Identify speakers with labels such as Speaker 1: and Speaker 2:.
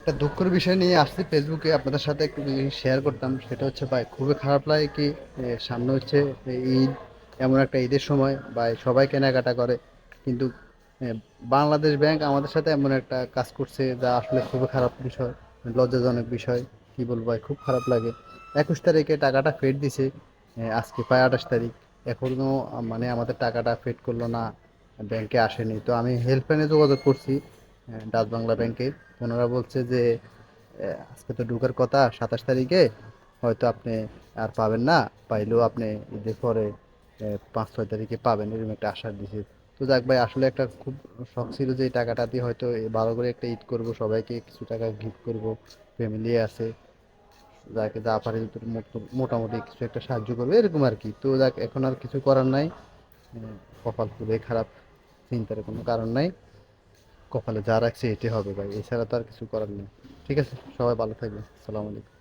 Speaker 1: একটা দুঃখের বিষয় নিয়ে আসছি ফেসবুকে আপনাদের সাথে একটু শেয়ার করতাম। সেটা হচ্ছে ভাই, খুবই খারাপ লাগে কি সামনে হচ্ছে ঈদ, এমন একটা ঈদের সময় ভাই সবাই কেনাকাটা করে, কিন্তু এ, বাংলাদেশ ব্যাংক আমাদের সাথে এমন একটা কাজ করছে যা আসলে খুবই খারাপ বিষয়, লজ্জাজনক বিষয়। কি বলবো ভাই, খুব খারাপ লাগে। 21 তারিখে টাকাটা ফেরত দিছে, আজকে প্রায় 28 তারিখ, এখনো মানে আমাদের টাকাটা ফেরত করলো না, ব্যাংকে আসেনি। তো আমি হেল্পলাইনে যোগাযোগ করছি, ডাচ বাংলা ব্যাংকে। ওনারা বলছে যে আজকে তো ঢোকার কথা 27 তারিখে, হয়তো আপনি আর পাবেন না, পাইলেও আপনি ঈদের পরে 5-6 তারিখে পাবেন, এরকম একটা আশ্বাস দিছে। তো যাক ভাই, আসলে একটা খুব শখ ছিল যে এই টাকাটা দিয়ে হয়তো ভালো করে একটা ঈদ করব, সবাইকে কিছু টাকা গিফট করব, ফ্যামিলি আছে, যাকে যা পারে মোটামুটি কিছু একটা সাহায্য করবে এরকম আর কি। তো যাক, এখন আর কিছু করার নাই, কপাল খুবই খারাপ, চিন্তার কোনো কারণ নাই, কপালে যা রাখছে এটাই হবে ভাই, এছাড়া তো আর কিছু করার নেই। ঠিক আছে, সবাই ভালো থাকবেন, আসসালামু আলাইকুম।